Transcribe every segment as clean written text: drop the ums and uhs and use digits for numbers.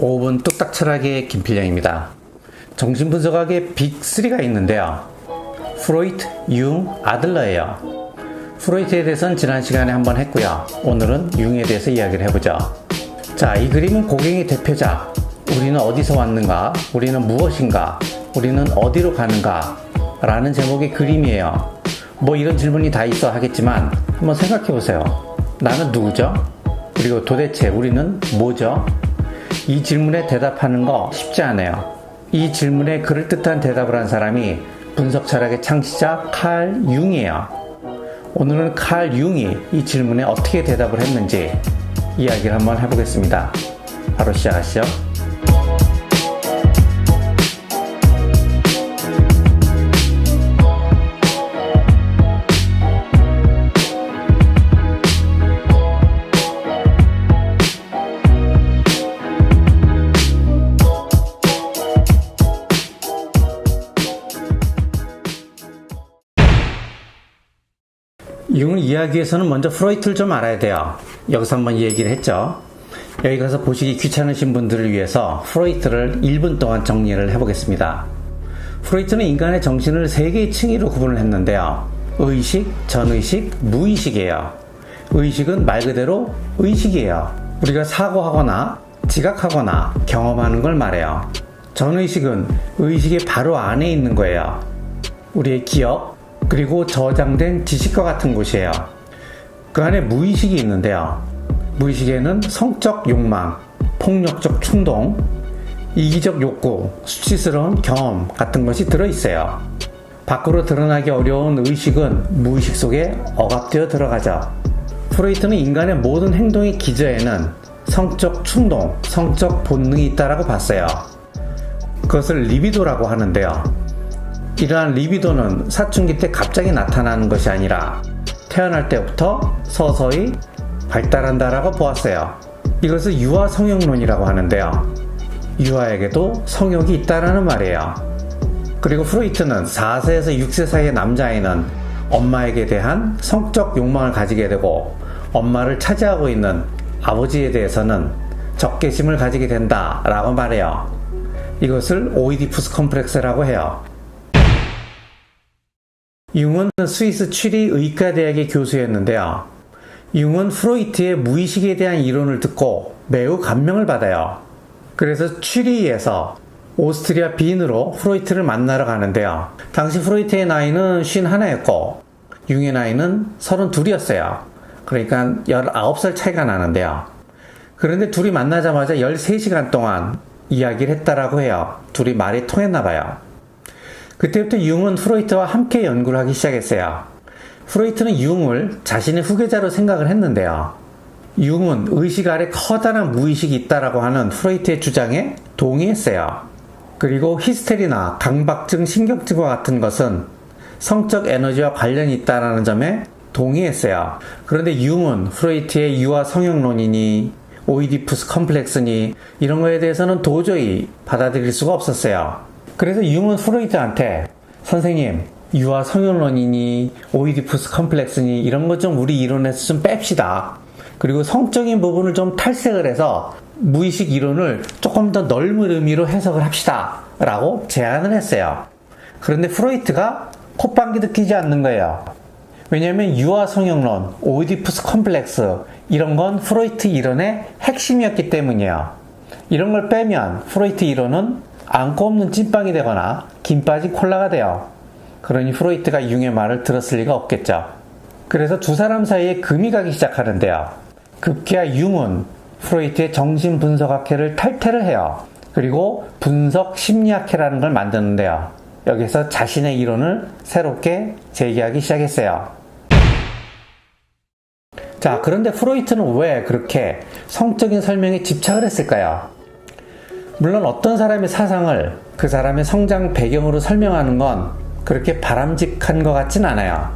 5분 뚝딱 철학의 김필령입니다. 정신분석학의 빅3가 있는데요. 프로이트, 융, 아들러예요. 프로이트에 대해서는 지난 시간에 한번 했고요. 오늘은 융에 대해서 이야기를 해보죠. 자, 이 그림은 고갱의 대표작, 우리는 어디서 왔는가, 우리는 무엇인가, 우리는 어디로 가는가 라는 제목의 그림이에요. 뭐 이런 질문이 다 있어 하겠지만 한번 생각해 보세요. 나는 누구죠? 그리고 도대체 우리는 뭐죠? 이 질문에 대답하는 거 쉽지 않아요. 이 질문에 그럴듯한 대답을 한 사람이 분석 철학의 창시자 칼 융이에요. 오늘은 칼 융이 이 질문에 어떻게 대답을 했는지 이야기를 한번 해보겠습니다. 바로 시작하시죠. 융을 이해하기 위해서는 먼저 프로이트를 좀 알아야 돼요. 여기서 한번 얘기를 했죠. 여기 가서 보시기 귀찮으신 분들을 위해서 프로이트를 1분 동안 정리를 해보겠습니다. 프로이트는 인간의 정신을 3개의 층위로 구분을 했는데요. 의식, 전의식, 무의식이에요. 의식은 말 그대로 의식이에요. 우리가 사고하거나 지각하거나 경험하는 걸 말해요. 전의식은 의식의 바로 안에 있는 거예요. 우리의 기억, 그리고 저장된 지식과 같은 곳이에요. 그 안에 무의식이 있는데요. 무의식에는 성적 욕망, 폭력적 충동, 이기적 욕구, 수치스러운 경험 같은 것이 들어있어요. 밖으로 드러나기 어려운 의식은 무의식 속에 억압되어 들어가죠. 프로이트는 인간의 모든 행동의 기저에는 성적 충동, 성적 본능이 있다고 봤어요. 그것을 리비도라고 하는데요. 이러한 리비도는 사춘기 때 갑자기 나타나는 것이 아니라 태어날 때부터 서서히 발달한다라고 보았어요. 이것을 유아 성욕론이라고 하는데요. 유아에게도 성욕이 있다라는 말이에요. 그리고 프로이트는 4세에서 6세 사이의 남자아이는 엄마에게 대한 성적 욕망을 가지게 되고 엄마를 차지하고 있는 아버지에 대해서는 적개심을 가지게 된다라고 말해요. 이것을 오이디푸스 컴플렉스라고 해요. 융은 스위스 취리 의과대학의 교수였는데요. 융은 프로이트의 무의식에 대한 이론을 듣고 매우 감명을 받아요. 그래서 취리에서 오스트리아 빈으로 프로이트를 만나러 가는데요. 당시 프로이트의 나이는 51였고 융의 나이는 32이었어요. 그러니까 19살 차이가 나는데요. 그런데 둘이 만나자마자 13시간 동안 이야기를 했다라고 해요. 둘이 말이 통했나 봐요. 그때부터 융은 프로이트와 함께 연구를 하기 시작했어요. 프로이트는 융을 자신의 후계자로 생각을 했는데요. 융은 의식 아래 커다란 무의식이 있다라고 하는 프로이트의 주장에 동의했어요. 그리고 히스테리나 강박증, 신경증과 같은 것은 성적 에너지와 관련이 있다는 점에 동의했어요. 그런데 융은 프로이트의 유아 성욕론이니 오이디푸스 컴플렉스니 이런 거에 대해서는 도저히 받아들일 수가 없었어요. 그래서 융은 프로이트한테 선생님, 유아 성욕론이니 오이디푸스 컴플렉스니 이런 것 좀 우리 이론에서 좀 뺍시다. 그리고 성적인 부분을 좀 탈색을 해서 무의식 이론을 조금 더 넓은 의미로 해석을 합시다 라고 제안을 했어요. 그런데 프로이트가 콧방귀 듣기지 않는 거예요. 왜냐하면 유아 성욕론, 오이디푸스 컴플렉스 이런 건 프로이트 이론의 핵심이었기 때문이에요. 이런 걸 빼면 프로이트 이론은 안고 없는 찐빵이 되거나 김 빠진 콜라가 돼요. 그러니 프로이트가 융의 말을 들었을 리가 없겠죠. 그래서 두 사람 사이에 금이 가기 시작하는데요. 급기야 융은 프로이트의 정신분석학회를 탈퇴를 해요. 그리고 분석심리학회라는 걸 만드는데요. 여기서 자신의 이론을 새롭게 제기하기 시작했어요. 자, 그런데 프로이트는 왜 그렇게 성적인 설명에 집착을 했을까요? 물론 어떤 사람의 사상을 그 사람의 성장 배경으로 설명하는 건 그렇게 바람직한 것 같진 않아요.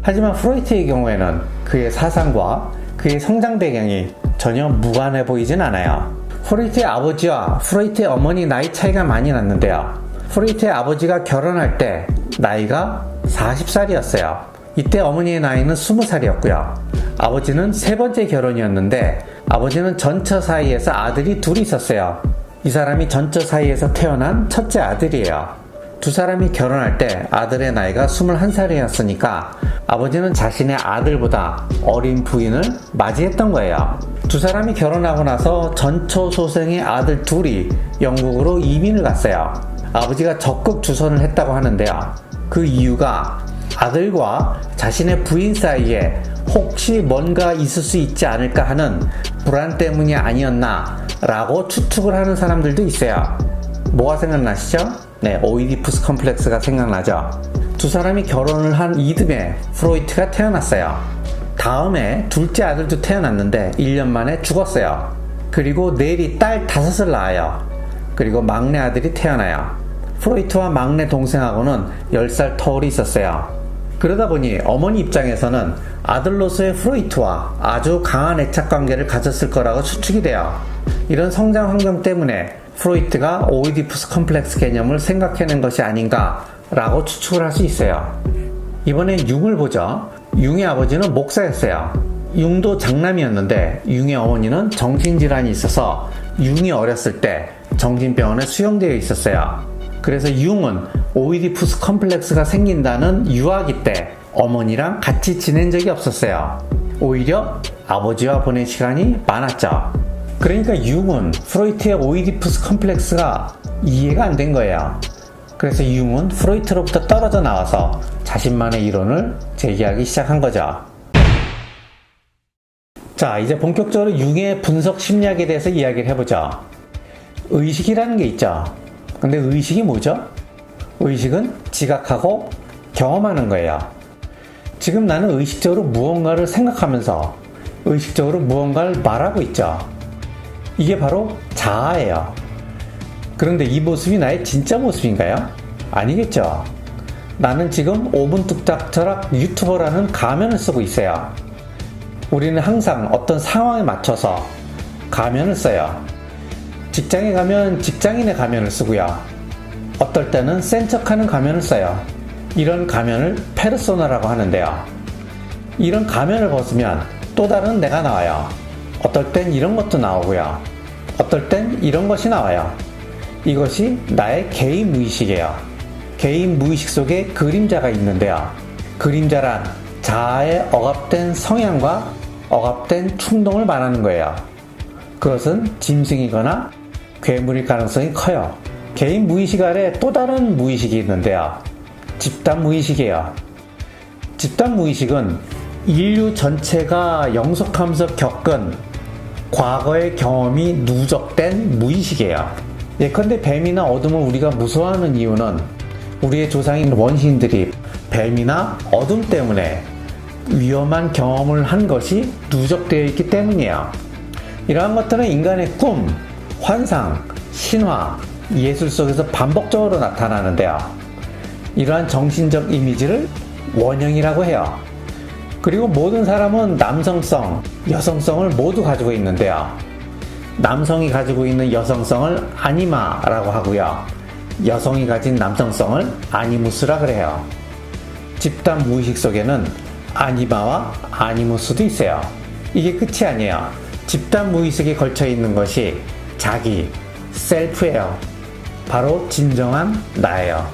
하지만 프로이트의 경우에는 그의 사상과 그의 성장 배경이 전혀 무관해 보이진 않아요. 프로이트의 아버지와 프로이트의 어머니 나이 차이가 많이 났는데요. 프로이트의 아버지가 결혼할 때 나이가 40살이었어요. 이때 어머니의 나이는 20살이었고요. 아버지는 세 번째 결혼이었는데 아버지는 전처 사이에서 아들이 둘이 있었어요. 이 사람이 전처 사이에서 태어난 첫째 아들이에요. 두 사람이 결혼할 때 아들의 나이가 21살이었으니까 아버지는 자신의 아들보다 어린 부인을 맞이했던 거예요. 두 사람이 결혼하고 나서 전처소생의 아들 둘이 영국으로 이민을 갔어요. 아버지가 적극 주선을 했다고 하는데요. 그 이유가 아들과 자신의 부인 사이에 혹시 뭔가 있을 수 있지 않을까 하는 불안 때문이 아니었나 라고 추측을 하는 사람들도 있어요. 뭐가 생각나시죠? 네, 오이디푸스 컴플렉스가 생각나죠. 두 사람이 결혼을 한 이듬해 프로이트가 태어났어요. 다음에 둘째 아들도 태어났는데 1년 만에 죽었어요. 그리고 내리 딸 5을 낳아요. 그리고 막내 아들이 태어나요. 프로이트와 막내 동생하고는 10살 터울이 있었어요. 그러다 보니 어머니 입장에서는 아들로서의 프로이트와 아주 강한 애착관계를 가졌을 거라고 추측이 돼요. 이런 성장 환경 때문에 프로이트가 오이디푸스 컴플렉스 개념을 생각해낸 것이 아닌가 라고 추측을 할 수 있어요. 이번엔 융을 보죠. 융의 아버지는 목사였어요. 융도 장남이었는데 융의 어머니는 정신질환이 있어서 융이 어렸을 때 정신병원에 수용되어 있었어요. 그래서 융은 오이디푸스 컴플렉스가 생긴다는 유아기 때 어머니랑 같이 지낸 적이 없었어요. 오히려 아버지와 보낸 시간이 많았죠. 그러니까 융은 프로이트의 오이디푸스 컴플렉스가 이해가 안 된 거예요. 그래서 융은 프로이트로부터 떨어져 나와서 자신만의 이론을 제기하기 시작한 거죠. 자, 이제 본격적으로 융의 분석 심리학에 대해서 이야기를 해보죠. 의식이라는 게 있죠. 근데 의식이 뭐죠? 의식은 지각하고 경험하는 거예요. 지금 나는 의식적으로 무언가를 생각하면서 의식적으로 무언가를 말하고 있죠. 이게 바로 자아예요. 그런데 이 모습이 나의 진짜 모습인가요? 아니겠죠. 나는 지금 5분 뚝딱 철학 유튜버라는 가면을 쓰고 있어요. 우리는 항상 어떤 상황에 맞춰서 가면을 써요. 직장에 가면 직장인의 가면을 쓰고요. 어떨 때는 센 척하는 가면을 써요. 이런 가면을 페르소나라고 하는데요. 이런 가면을 벗으면 또 다른 내가 나와요. 어떨 땐 이런 것도 나오고요. 어떨 땐 이런 것이 나와요. 이것이 나의 개인 무의식이에요. 개인 무의식 속에 그림자가 있는데요. 그림자란 자아의 억압된 성향과 억압된 충동을 말하는 거예요. 그것은 짐승이거나 괴물일 가능성이 커요. 개인 무의식 아래 또 다른 무의식이 있는데요. 집단 무의식이에요. 집단 무의식은 인류 전체가 영속하면서 겪은 과거의 경험이 누적된 무의식이에요. 예컨대 뱀이나 어둠을 우리가 무서워하는 이유는 우리의 조상인 원시인들이 뱀이나 어둠 때문에 위험한 경험을 한 것이 누적되어 있기 때문이에요. 이러한 것들은 인간의 꿈, 환상, 신화, 예술 속에서 반복적으로 나타나는데요. 이러한 정신적 이미지를 원형이라고 해요. 그리고 모든 사람은 남성성, 여성성을 모두 가지고 있는데요. 남성이 가지고 있는 여성성을 아니마라고 하고요. 여성이 가진 남성성을 아니무스라 그래요. 집단 무의식 속에는 아니마와 아니무스도 있어요. 이게 끝이 아니에요. 집단 무의식에 걸쳐 있는 것이 자기, 셀프예요. 바로 진정한 나예요.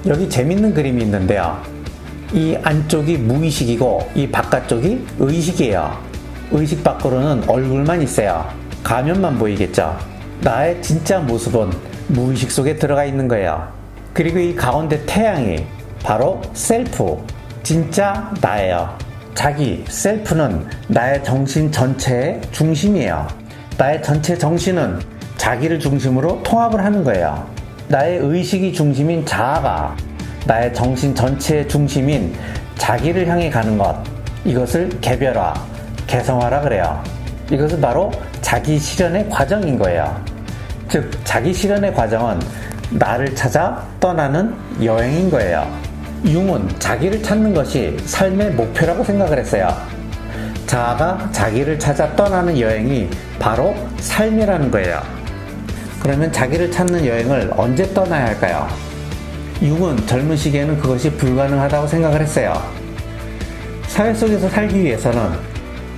여기 재밌는 그림이 있는데요. 이 안쪽이 무의식이고 이 바깥쪽이 의식이에요. 의식 밖으로는 얼굴만 있어요. 가면만 보이겠죠. 나의 진짜 모습은 무의식 속에 들어가 있는 거예요. 그리고 이 가운데 태양이 바로 셀프, 진짜 나예요. 자기, 셀프는 나의 정신 전체의 중심이에요. 나의 전체 정신은 자기를 중심으로 통합을 하는 거예요. 나의 의식이 중심인 자아가 나의 정신 전체의 중심인 자기를 향해 가는 것, 이것을 개별화, 개성화라 그래요. 이것은 바로 자기 실현의 과정인 거예요. 즉, 자기 실현의 과정은 나를 찾아 떠나는 여행인 거예요. 융은 자기를 찾는 것이 삶의 목표라고 생각을 했어요. 자아가 자기를 찾아 떠나는 여행이 바로 삶이라는 거예요. 그러면 자기를 찾는 여행을 언제 떠나야 할까요? 융은 젊은 시기에는 그것이 불가능하다고 생각을 했어요. 사회 속에서 살기 위해서는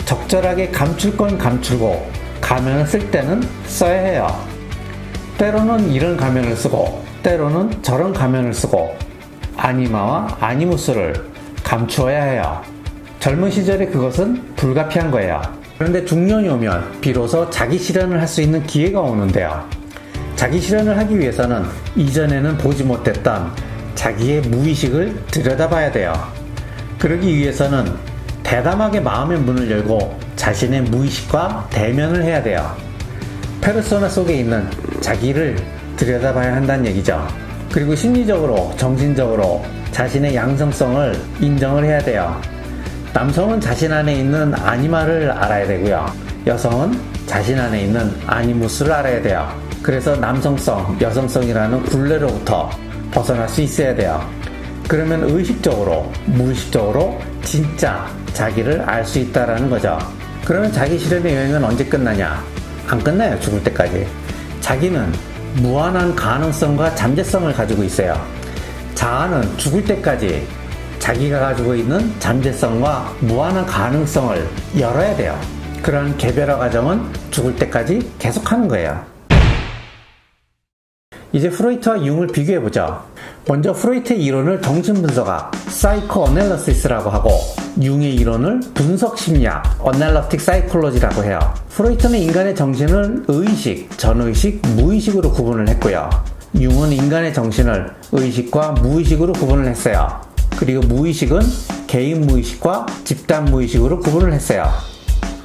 적절하게 감출 건 감추고 가면을 쓸 때는 써야 해요. 때로는 이런 가면을 쓰고 때로는 저런 가면을 쓰고 아니마와 아니무스를 감추어야 해요. 젊은 시절에 그것은 불가피한 거예요. 그런데 중년이 오면 비로소 자기 실현을 할 수 있는 기회가 오는데요. 자기 실현을 하기 위해서는 이전에는 보지 못했던 자기의 무의식을 들여다봐야 돼요. 그러기 위해서는 대담하게 마음의 문을 열고 자신의 무의식과 대면을 해야 돼요. 페르소나 속에 있는 자기를 들여다봐야 한다는 얘기죠. 그리고 심리적으로, 정신적으로 자신의 양성성을 인정을 해야 돼요. 남성은 자신 안에 있는 아니마를 알아야 되고요. 여성은 자신 안에 있는 아니무스를 알아야 돼요. 그래서 남성성, 여성성이라는 굴레로부터 벗어날 수 있어야 돼요. 그러면 의식적으로, 무의식적으로 진짜 자기를 알 수 있다라는 거죠. 그러면 자기 실현의 여행은 언제 끝나냐? 안 끝나요, 죽을 때까지. 자기는 무한한 가능성과 잠재성을 가지고 있어요. 자아는 죽을 때까지 자기가 가지고 있는 잠재성과 무한한 가능성을 열어야 돼요. 그런 개별화 과정은 죽을 때까지 계속하는 거예요. 이제 프로이트와 융을 비교해보죠. 먼저 프로이트의 이론을 정신분석학, 사이코어널리시스라고 하고 융의 이론을 분석심리학, 어널리틱 사이콜로지라고 해요. 프로이트는 인간의 정신을 의식, 전의식, 무의식으로 구분을 했고요. 융은 인간의 정신을 의식과 무의식으로 구분을 했어요. 그리고 무의식은 개인 무의식과 집단 무의식으로 구분을 했어요.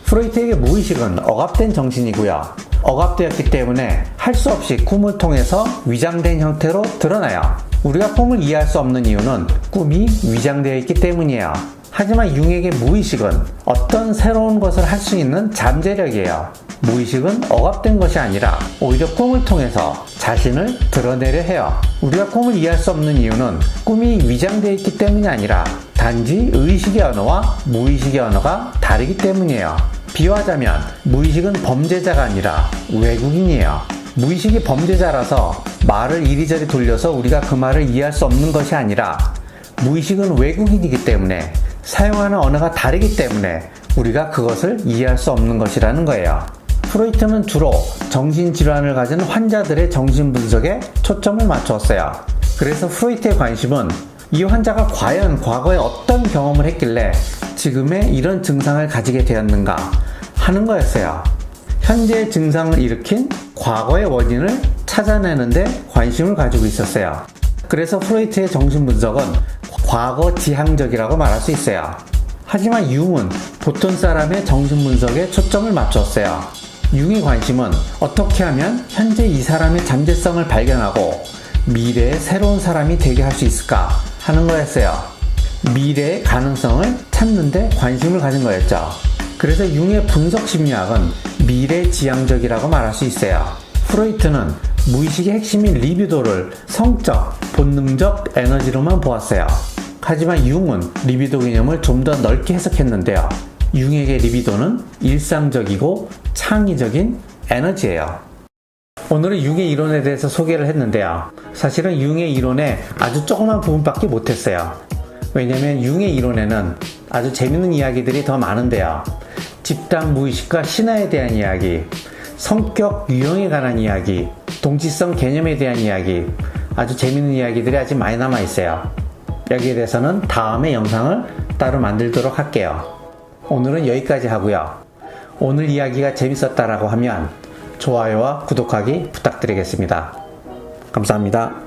프로이트에게 무의식은 억압된 정신이고요. 억압되었기 때문에 할 수 없이 꿈을 통해서 위장된 형태로 드러나요. 우리가 꿈을 이해할 수 없는 이유는 꿈이 위장되어 있기 때문이에요. 하지만 융에게 무의식은 어떤 새로운 것을 할 수 있는 잠재력이에요. 무의식은 억압된 것이 아니라 오히려 꿈을 통해서 자신을 드러내려 해요. 우리가 꿈을 이해할 수 없는 이유는 꿈이 위장되어 있기 때문이 아니라 단지 의식의 언어와 무의식의 언어가 다르기 때문이에요. 비유하자면 무의식은 범죄자가 아니라 외국인이에요. 무의식이 범죄자라서 말을 이리저리 돌려서 우리가 그 말을 이해할 수 없는 것이 아니라 무의식은 외국인이기 때문에 사용하는 언어가 다르기 때문에 우리가 그것을 이해할 수 없는 것이라는 거예요. 프로이트는 주로 정신질환을 가진 환자들의 정신분석에 초점을 맞추었어요. 그래서 프로이트의 관심은 이 환자가 과연 과거에 어떤 경험을 했길래 지금의 이런 증상을 가지게 되었는가 하는 거였어요. 현재의 증상을 일으킨 과거의 원인을 찾아내는데 관심을 가지고 있었어요. 그래서 프로이트의 정신분석은 과거 지향적이라고 말할 수 있어요. 하지만 융은 보통 사람의 정신분석에 초점을 맞췄어요. 융의 관심은 어떻게 하면 현재 이 사람의 잠재성을 발견하고 미래의 새로운 사람이 되게 할 수 있을까 하는 거였어요. 미래의 가능성을 찾는 데 관심을 가진 거였죠. 그래서 융의 분석심리학은 미래지향적이라고 말할 수 있어요. 프로이트는 무의식의 핵심인 리비도를 성적, 본능적 에너지로만 보았어요. 하지만 융은 리비도 개념을 좀 더 넓게 해석했는데요. 융에게 리비도는 일상적이고 창의적인 에너지예요. 오늘은 융의 이론에 대해서 소개를 했는데요. 사실은 융의 이론의 아주 조그만 부분밖에 못했어요. 왜냐면 융의 이론에는 아주 재밌는 이야기들이 더 많은데요. 집단 무의식과 신화에 대한 이야기, 성격 유형에 관한 이야기, 동지성 개념에 대한 이야기, 아주 재밌는 이야기들이 아직 많이 남아 있어요. 여기에 대해서는 다음에 영상을 따로 만들도록 할게요. 오늘은 여기까지 하고요. 오늘 이야기가 재밌었다라고 하면 좋아요와 구독하기 부탁드리겠습니다. 감사합니다.